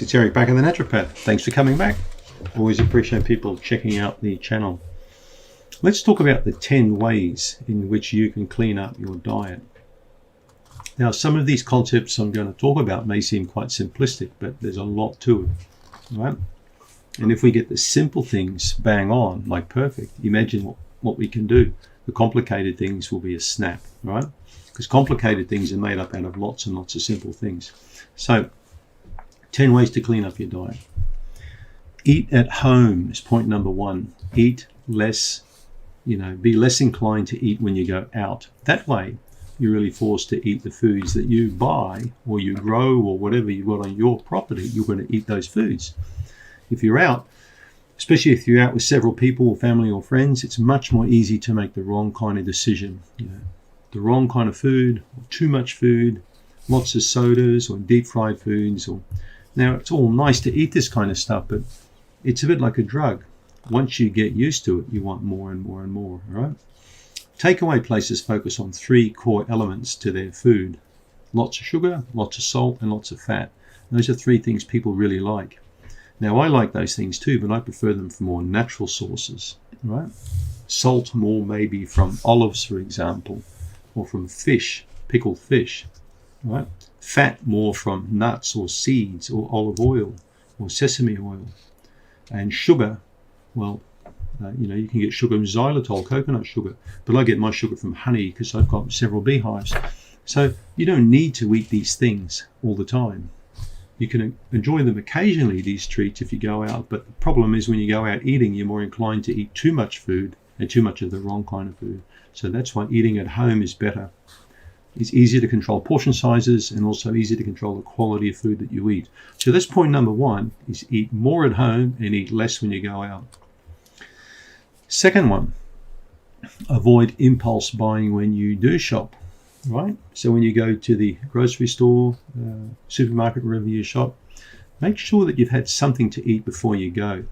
It's Eric, back in the naturopath. Thanks for coming back. Always appreciate people checking out the channel. Let's talk about the 10 ways in which you can clean up your diet. Now, some of these concepts I'm going to talk about may seem quite simplistic, but there's a lot to it, right? And if we get the simple things bang on, like perfect, imagine what we can do. The complicated things will be a snap, right? Because complicated things are made up out of lots and lots of simple things. So, 10 ways to clean up your diet. Eat at home is point number 1. Eat less, be less inclined to eat when you go out. That way, you're really forced to eat the foods that you buy or you grow or whatever you've got on your property. You're going to eat those foods. If you're out, especially if you're out with several people or family or friends, it's much more easy to make the wrong kind of decision. The wrong kind of food, or too much food, lots of sodas or deep fried foods. Now, it's all nice to eat this kind of stuff, but it's a bit like a drug. Once you get used to it, you want more and more and more, all right? Takeaway places focus on 3 core elements to their food. Lots of sugar, lots of salt, and lots of fat. Those are 3 things people really like. Now, I like those things too, but I prefer them from more natural sources, right? Salt more maybe from olives, for example, or from fish, pickled fish, right? Fat more from nuts or seeds or olive oil or sesame oil. And sugar, well, you can get sugar from xylitol, coconut sugar, but I get my sugar from honey because I've got several beehives. So you don't need to eat these things all the time. You can enjoy them occasionally, these treats, if you go out, but the problem is when you go out eating, you're more inclined to eat too much food and too much of the wrong kind of food. So that's why eating at home is better. It's easier to control portion sizes and also easier to control the quality of food that you eat. So that's point number 1, is eat more at home and eat less when you go out. Second one, avoid impulse buying when you do shop, right? So when you go to the grocery store, supermarket, wherever you shop, make sure that you've had something to eat before you go.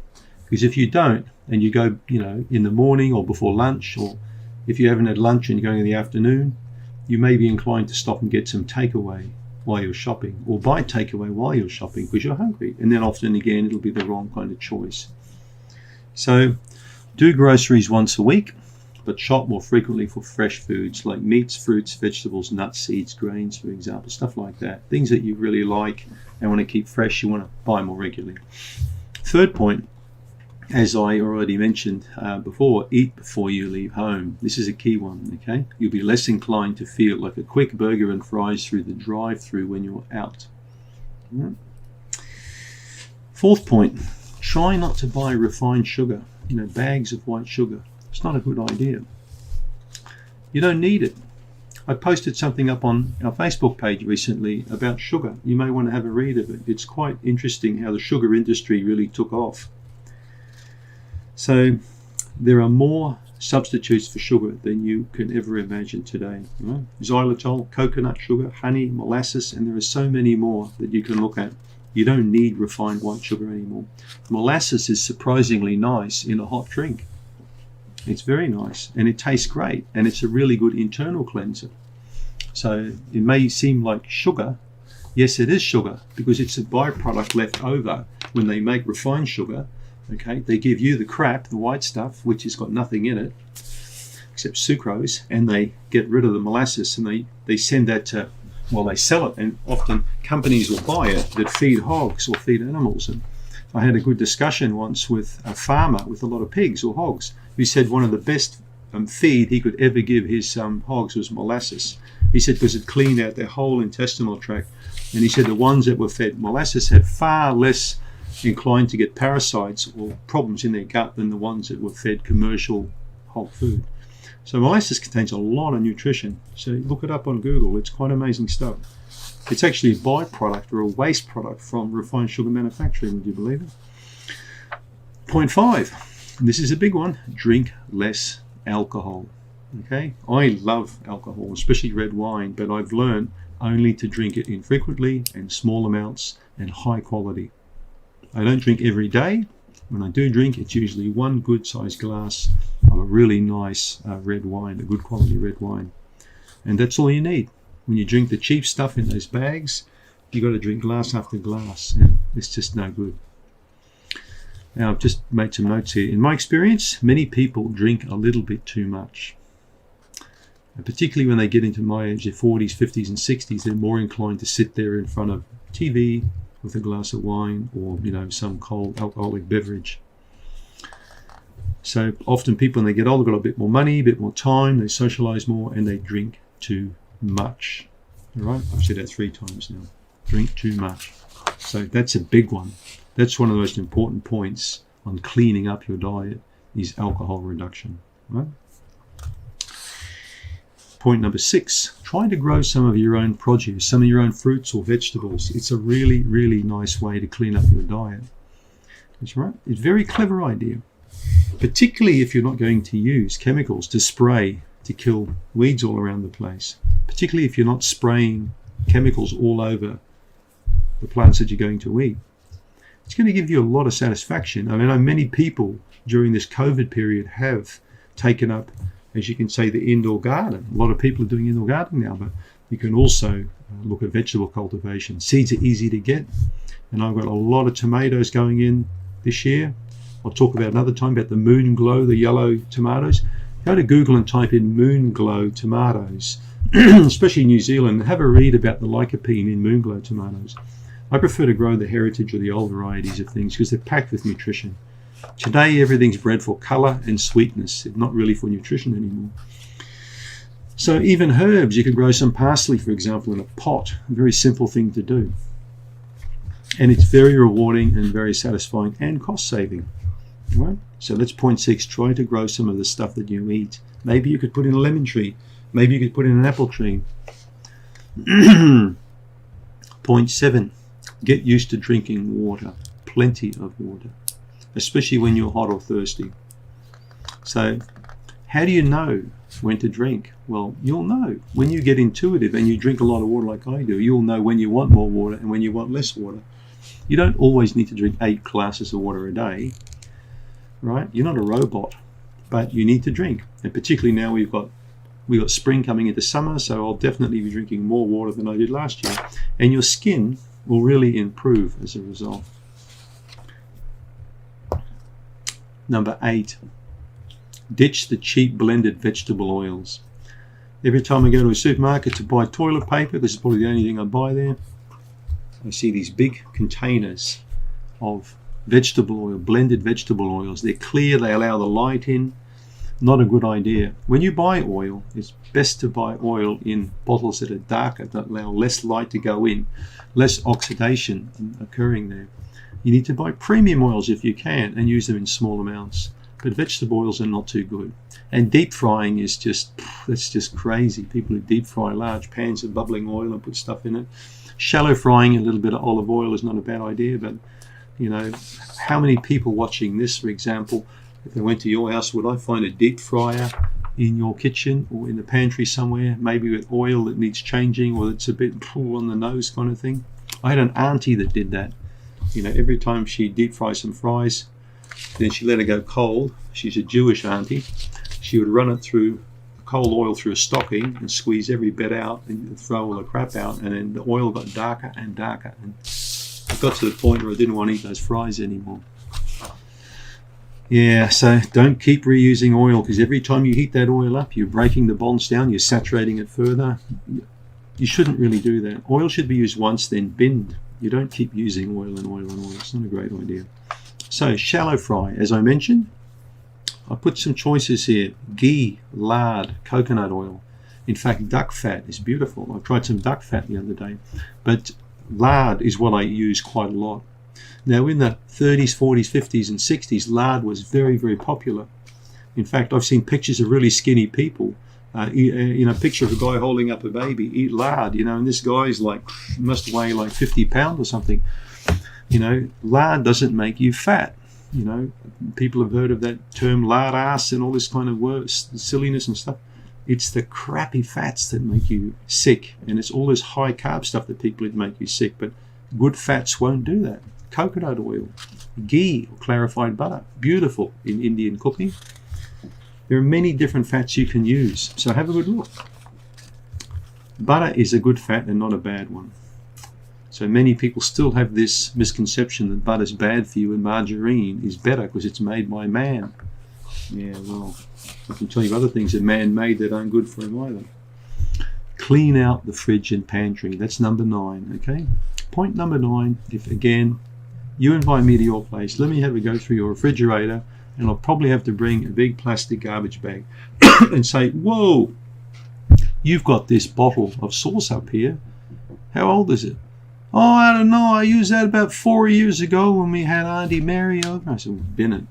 Because if you don't, and you go, in the morning or before lunch, or if you haven't had lunch and you're going in the afternoon, you may be inclined to stop and get some takeaway while you're shopping, or buy takeaway while you're shopping because you're hungry. And then often again, it'll be the wrong kind of choice. So do groceries once a week, but shop more frequently for fresh foods like meats, fruits, vegetables, nuts, seeds, grains, for example, stuff like that. Things that you really like and want to keep fresh, you want to buy more regularly. Third point, as I already mentioned before, eat before you leave home. This is a key one, okay? You'll be less inclined to feel like a quick burger and fries through the drive-through when you're out. Right. Fourth point, try not to buy refined sugar, bags of white sugar. It's not a good idea. You don't need it. I posted something up on our Facebook page recently about sugar. You may want to have a read of it. It's quite interesting how the sugar industry really took off. So there are more substitutes for sugar than you can ever imagine today. Right? Xylitol, coconut sugar, honey, molasses, and there are so many more that you can look at. You don't need refined white sugar anymore. Molasses is surprisingly nice in a hot drink. It's very nice and it tastes great and it's a really good internal cleanser. So it may seem like sugar. Yes, it is sugar because it's a byproduct left over when they make refined sugar. Okay, they give you the crap, the white stuff, which has got nothing in it except sucrose, and they get rid of the molasses and they send that to, they sell it, and often companies will buy it that feed hogs or feed animals. And I had a good discussion once with a farmer with a lot of pigs or hogs who said one of the best feed he could ever give his hogs was molasses. He said because it cleaned out their whole intestinal tract, and he said the ones that were fed molasses had far less inclined to get parasites or problems in their gut than the ones that were fed commercial hog food. So molasses contains a lot of nutrition. So look it up on Google. It's quite amazing stuff. It's actually a byproduct or a waste product from refined sugar manufacturing. Would you believe it? Point 5. This is a big one. Drink less alcohol. Okay. I love alcohol, especially red wine, but I've learned only to drink it infrequently and small amounts and high quality. I don't drink every day. When I do drink, it's usually one good sized glass of a really nice red wine, a good quality red wine. And that's all you need. When you drink the cheap stuff in those bags, you got to drink glass after glass. And It's just no good. Now, I've just made some notes here. In my experience, many people drink a little bit too much. And particularly when they get into my age, their 40s, 50s and 60s, they're more inclined to sit there in front of TV with a glass of wine or, some cold alcoholic beverage. So often people, when they get older, got a bit more money, a bit more time, they socialise more and they drink too much. All right, I've said that 3 times now. Drink too much. So that's a big one. That's one of the most important points on cleaning up your diet is alcohol reduction. Right? Point number 6, try to grow some of your own produce, some of your own fruits or vegetables. It's a really, really nice way to clean up your diet. That's right. It's a very clever idea, particularly if you're not going to use chemicals to spray to kill weeds all around the place, particularly if you're not spraying chemicals all over the plants that you're going to eat. It's going to give you a lot of satisfaction. I mean, I know many people during this COVID period have taken up, as you can say, the indoor garden. A lot of people are doing indoor gardening now, but you can also look at vegetable cultivation. Seeds are easy to get, and I've got a lot of tomatoes going in this year. I'll talk about another time about the moon glow, the yellow tomatoes. Go to Google and type in moon glow tomatoes, especially in New Zealand, and have a read about the lycopene in moon glow tomatoes. I prefer to grow the heritage or the old varieties of things because they're packed with nutrition. Today, everything's bred for colour and sweetness, not really for nutrition anymore. So even herbs, you could grow some parsley, for example, in a pot. A very simple thing to do. And it's very rewarding and very satisfying and cost-saving. Right? So that's point 6. Try to grow some of the stuff that you eat. Maybe you could put in a lemon tree. Maybe you could put in an apple tree. Point 7. Get used to drinking water. Plenty of water. Especially when you're hot or thirsty. So how do you know when to drink? Well, you'll know. When you get intuitive and you drink a lot of water like I do, you'll know when you want more water and when you want less water. You don't always need to drink 8 glasses of water a day. Right? You're not a robot, but you need to drink. And particularly now we've got spring coming into summer, so I'll definitely be drinking more water than I did last year. And your skin will really improve as a result. Number 8, ditch the cheap blended vegetable oils. Every time I go to a supermarket to buy toilet paper, this is probably the only thing I buy there, I see these big containers of vegetable oil, blended vegetable oils. They're clear, they allow the light in. Not a good idea. When you buy oil, it's best to buy oil in bottles that are darker, that allow less light to go in, less oxidation occurring there. You need to buy premium oils if you can and use them in small amounts. But vegetable oils are not too good. And deep frying is that's just crazy. People who deep fry large pans of bubbling oil and put stuff in it. Shallow frying a little bit of olive oil is not a bad idea, but how many people watching this, for example, if they went to your house, would I find a deep fryer in your kitchen or in the pantry somewhere, maybe with oil that needs changing or that's a bit on the nose kind of thing? I had an auntie that did that. Every time she deep fry some fries, then she let it go cold. She's a Jewish auntie. She would run it through cold oil through a stocking and squeeze every bit out and throw all the crap out, and then the oil got darker and darker, and it got to the point where I didn't want to eat those fries anymore. Yeah, so don't keep reusing oil, because every time you heat that oil up, you're breaking the bonds down, you're saturating it further. You shouldn't really do that. Oil should be used once, then binned. You don't keep using oil and oil and oil. It's not a great idea. So shallow fry, as I mentioned, I put some choices here. Ghee, lard, coconut oil. In fact, duck fat is beautiful. I tried some duck fat the other day, but lard is what I use quite a lot. Now, in the 30s, 40s, 50s, and 60s, lard was very, very popular. In fact, I've seen pictures of really skinny people. A picture of a guy holding up a baby, eat lard, and this guy's must weigh like 50 pounds or something. Lard doesn't make you fat. People have heard of that term lard ass and all this kind of silliness and stuff. It's the crappy fats that make you sick, and it's all this high carb stuff that people eat make you sick, but good fats won't do that. Coconut oil, ghee or clarified butter, beautiful in Indian cooking. There are many different fats you can use, so have a good look. Butter is a good fat and not a bad one. So many people still have this misconception that butter's bad for you and margarine is better because it's made by man. Yeah, well, I can tell you other things that man made that aren't good for him either. Clean out the fridge and pantry. That's number 9, okay? Point number 9, if again, you invite me to your place, let me have a go through your refrigerator, and I'll probably have to bring a big plastic garbage bag and say, whoa, you've got this bottle of sauce up here. How old is it? Oh, I don't know. I used that about 4 years ago when we had Auntie Mary over. I said, bin it.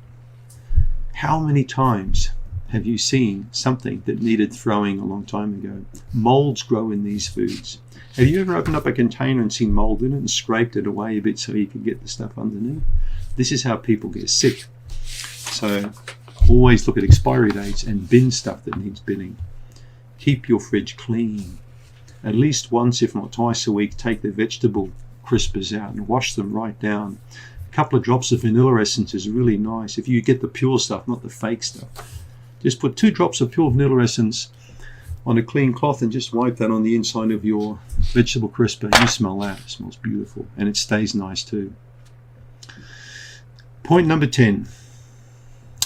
How many times have you seen something that needed throwing a long time ago? Molds grow in these foods. Have you ever opened up a container and seen mold in it and scraped it away a bit so you could get the stuff underneath? This is how people get sick. So always look at expiry dates and bin stuff that needs binning. Keep your fridge clean. At least once, if not twice a week, take the vegetable crispers out and wash them right down. A couple of drops of vanilla essence is really nice. If you get the pure stuff, not the fake stuff. Just put 2 drops of pure vanilla essence on a clean cloth and just wipe that on the inside of your vegetable crisper. You smell that. It smells beautiful. And it stays nice too. Point number 10.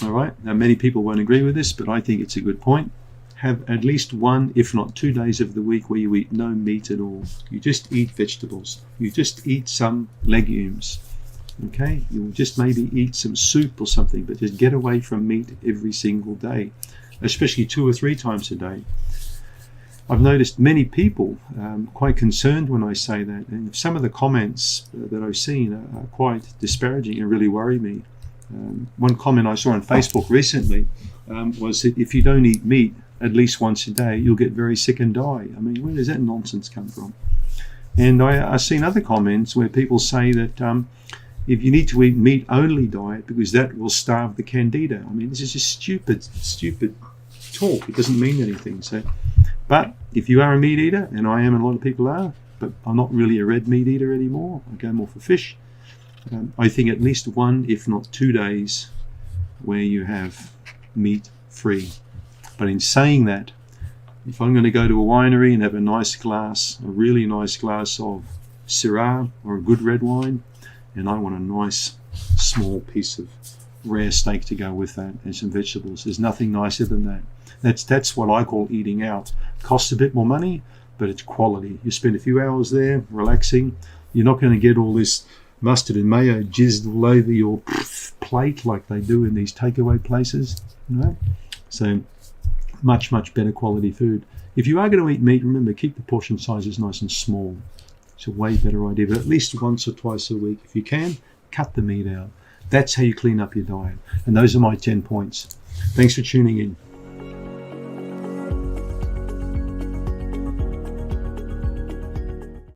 All right. Now, many people won't agree with this, but I think it's a good point. Have at least 1, if not 2 days of the week where you eat no meat at all. You just eat vegetables. You just eat some legumes. Okay? You'll just maybe eat some soup or something, but just get away from meat every single day, especially 2 or 3 times a day. I've noticed many people quite concerned when I say that, and some of the comments that I've seen are quite disparaging and really worry me. One comment I saw on Facebook recently was that if you don't eat meat at least once a day, you'll get very sick and die. I mean, where does that nonsense come from? And I've seen other comments where people say that if you need to eat meat-only diet because that will starve the candida. I mean, this is just stupid talk. It doesn't mean anything. So, but if you are a meat eater, and I am, and a lot of people are, but I'm not really a red meat eater anymore. I go more for fish. I think at least 1, if not 2 days where you have meat-free. But in saying that, if I'm going to go to a winery and have a really nice glass of Syrah or a good red wine, and I want a nice small piece of rare steak to go with that and some vegetables, there's nothing nicer than that. That's what I call eating out. Costs a bit more money, but it's quality. You spend a few hours there relaxing. You're not going to get all this mustard and mayo jizzed all over your plate like they do in these takeaway places. You know? So much better quality food. If you are going to eat meat, remember, keep the portion sizes nice and small. It's a way better idea, but at least once or twice a week, if you can, cut the meat out. That's how you clean up your diet. And those are my 10 points. Thanks for tuning in.